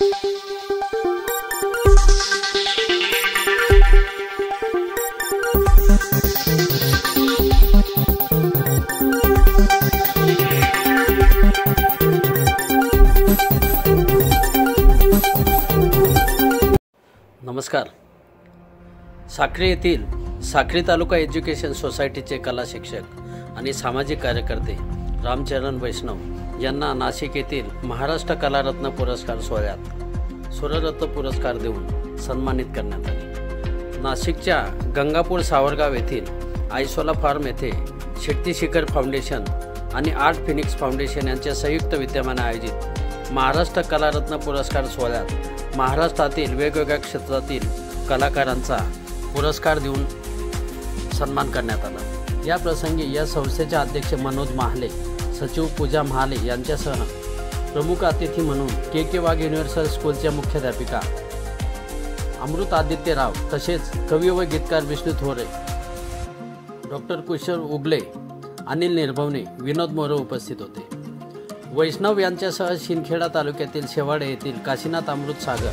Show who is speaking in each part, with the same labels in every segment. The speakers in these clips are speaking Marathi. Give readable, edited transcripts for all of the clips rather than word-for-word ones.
Speaker 1: नमस्कार. साक्री येथील साक्री तालुका एज्युकेशन सोसायटीचे कला शिक्षक आणि सामाजिक कार्यकर्ते रामचरण वैष्णव यांना नाशिक येथील महाराष्ट्र कलारत्न पुरस्कार सोहळ्यात स्वररत्न पुरस्कार देऊन सन्मानित करण्यात आले. नाशिकच्या गंगापूर सावरगाव येथील आयसोला फार्म येथे शक्ती शिखर फाउंडेशन आणि आर्ट फिनिक्स फाउंडेशन यांच्या संयुक्त विद्यमाने आयोजित महाराष्ट्र कलारत्न पुरस्कार सोहळ्यात महाराष्ट्रातील वेगवेगळ्या क्षेत्रातील कलाकारांचा पुरस्कार देऊन सन्मान करण्यात आला. या प्रसंगी या संस्थेचे अध्यक्ष मनोज महाले, सचिव पूजा महाले यांच्यासह प्रमुख अतिथी म्हणून के वाघ युनिव्हर्सल स्कूलच्या मुख्याध्यापिका अमृत आदित्य राव तसेच कवी व गीतकार विष्णू थोरे, डॉक्टर कुशल उगले, अनिल निर्भवने, विनोद मोरे उपस्थित होते. वैष्णव यांच्यासह शिंदखेडा तालुक्यातील शेवाडे येथील काशीनाथ अमृत सागर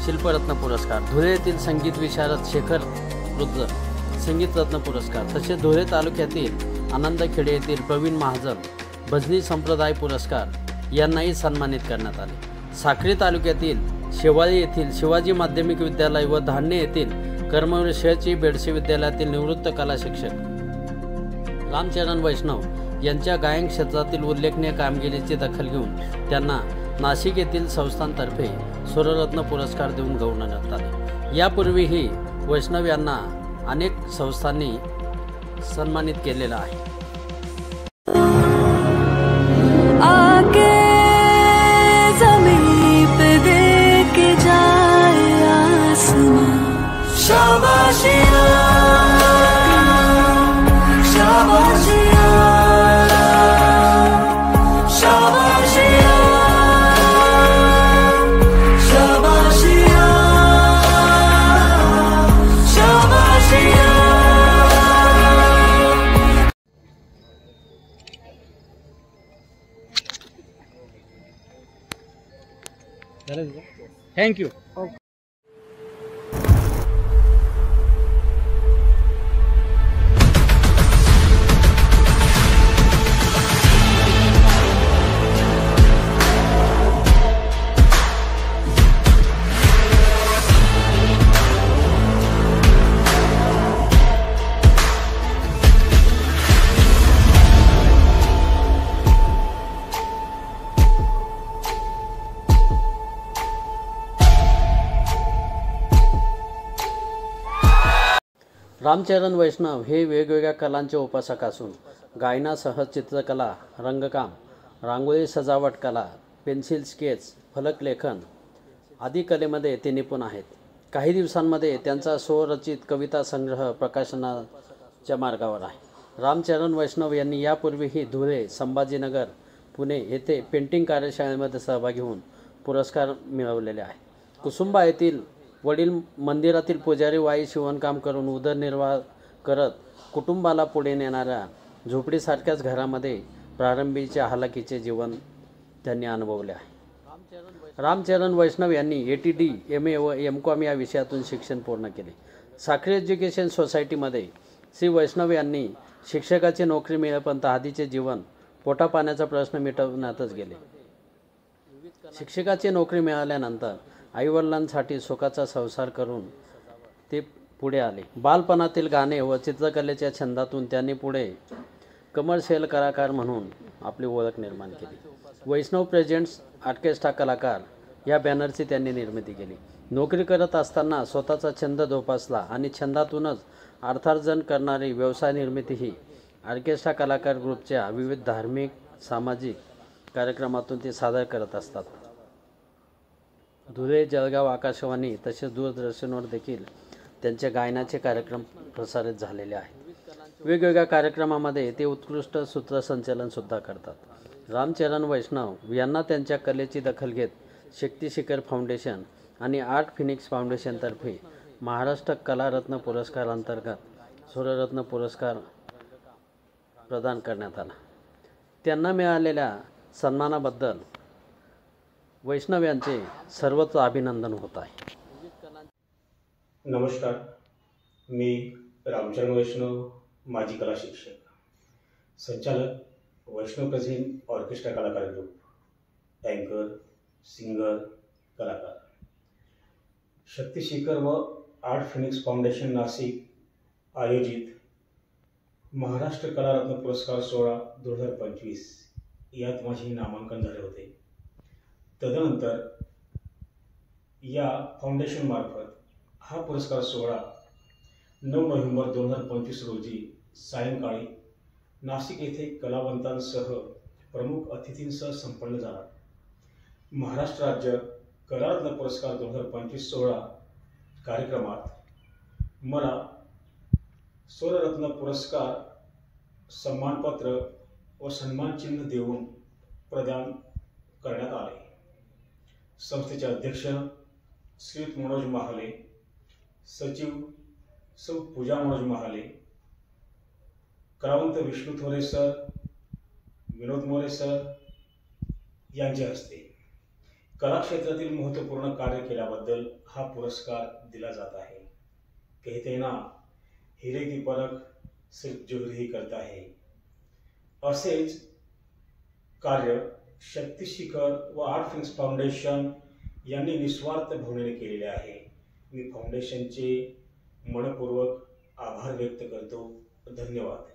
Speaker 1: शिल्परत्न पुरस्कार, धुळे येथील संगीत विशारद शेखर रुद्र संगीतरत्न पुरस्कार, तसेच धुळे तालुक्यातील आनंदखेडे येथील प्रवीण महाजन भजनी संप्रदाय पुरस्कार यांनाही सन्मानित करण्यात आले. साक्री तालुक्यातील शेवाळी येथील शिवाजी माध्यमिक विद्यालय व धान्य येथील कर्मवीर शहची बेडसे विद्यालयातील निवृत्त कला शिक्षक रामचरण वैष्णव यांच्या गायन क्षेत्रातील उल्लेखनीय कामगिरीची दखल घेऊन त्यांना नाशिक येथील संस्थांतर्फे स्वररत्न पुरस्कार देऊन गौरवण्यात आले. यापूर्वीही वैष्णव यांना अनेक संस्थांनी सन्मानित केलेलं आहे.
Speaker 2: Thank you.
Speaker 1: रामचरण वैष्णव हे वेगवेगळ्या कलांचे उपासक असून गायनासह चित्रकला, रंगकाम, रांगोळी सजावट कला, पेन्सिल स्केच, फलकलेखन आदी कलेमध्ये ते निपुण आहेत. काही दिवसांमध्ये त्यांचा स्वरचित कविता संग्रह प्रकाशनाच्या मार्गावर आहे. रामचरण वैष्णव यांनी यापूर्वीही धुळे, संभाजीनगर, पुणे येथे पेंटिंग कार्यशाळेमध्ये सहभागी होऊन पुरस्कार मिळवलेले आहेत. कुसुंबा येथील वडील मंदिरातील पुजारी वाई शिवणकाम करून उदरनिर्वाह करत कुटुंबाला पुढे नेणाऱ्या झोपडीसारख्याच घरामध्ये प्रारंभीच्या हालाकीचे जीवन त्यांनी अनुभवले आहे. रामचरण वैष्णव यांनी ATD, MA व MCOM या विषयातून शिक्षण पूर्ण केले. साक्री एज्युकेशन सोसायटीमध्ये श्री वैष्णव यांनी शिक्षकाची नोकरी मिळेपर्यंत आधीचे जीवन पोटापाण्याचा प्रश्न मिटवण्यातच गेले. शिक्षकाची नोकरी मिळाल्यानंतर आईवडिलांसाठी सुखाचा संसार करून ते पुढे आले. बालपणातील गाणे व चित्रकलेच्या छंदातून त्यांनी पुढे कमर्शियल कलाकार म्हणून आपली ओळख निर्माण केली. वैष्णव प्रेझेंट्स ऑर्केस्ट्रा कलाकार या बॅनरची त्यांनी निर्मिती केली. नोकरी करत असताना स्वतःचा छंद जोपासला आणि छंदातूनच अर्थार्जन करणारी व्यवसाय निर्मितीही ऑर्केस्ट्रा कलाकार ग्रुपच्या विविध धार्मिक, सामाजिक कार्यक्रमातून ते सादर करत असतात. धुळे, जळगाव आकाशवाणी तसेच दूरदर्शनवर देखील त्यांच्या गायनाचे कार्यक्रम प्रसारित झालेले आहेत. वेगवेगळ्या कार्यक्रमामध्ये ते उत्कृष्ट सूत्रसंचालनसुद्धा करतात. रामचरण वैष्णव यांना त्यांच्या कलेची दखल घेत शक्ती शिखर फाउंडेशन आणि आर्ट फिनिक्स फाउंडेशनतर्फे महाराष्ट्र कलारत्न पुरस्कार अंतर्गत स्वररत्न पुरस्कार प्रदान करण्यात आला. त्यांना मिळालेल्या सन्मानाबद्दल वैष्णव यांचे सर्वत्र अभिनंदन होत आहे.
Speaker 3: नमस्कार, मी रामचरण वैष्णव, माजी कला शिक्षक, संचालक वैष्णव प्रेझेंट ऑर्केस्ट्रा कलाकार ग्रुप, अँकर, सिंगर, कलाकार. शक्ती शिखर व आर्ट फिनिक्स फाउंडेशन नाशिक आयोजित महाराष्ट्र कलारत्न पुरस्कार सोहळा 2025 यात माझे नामांकन झाले होते. तदनंतर या फाउंडेशनमार्फत हा पुरस्कार सोहळा 9 नोव्हेंबर 2025 रोजी सायंकाळी नाशिक येथे कलावंतांसह प्रमुख अतिथींसह संपन्न झाला. महाराष्ट्र राज्य कलारत्न पुरस्कार 2025 सोहळा कार्यक्रमात मला स्वररत्न पुरस्कार, सन्मानपत्र व सन्मानचिन्ह देऊन प्रदान करण्यात आले. संस्थेचे अध्यक्ष श्रीयुत मनोज महाले, सचिव सौ पूजा मनोज महाले, कलावंत विष्णू थोरे सर, विनोद मोरे सर यांच्या हस्ते कला क्षेत्रातील महत्त्वपूर्ण कार्य केल्याबद्दल हा पुरस्कार दिला जात आहे. कहते ना हिरे की परख सिर्फ जोहरी ही करता है. असेच कार्य शक्ती शिखर व आर्ट फिनिक्स फाउंडेशन यांनी निस्वार्थ भावनेने केलेले आहे. मी फाउंडेशनचे मनपूर्वक आभार व्यक्त करतो. धन्यवाद.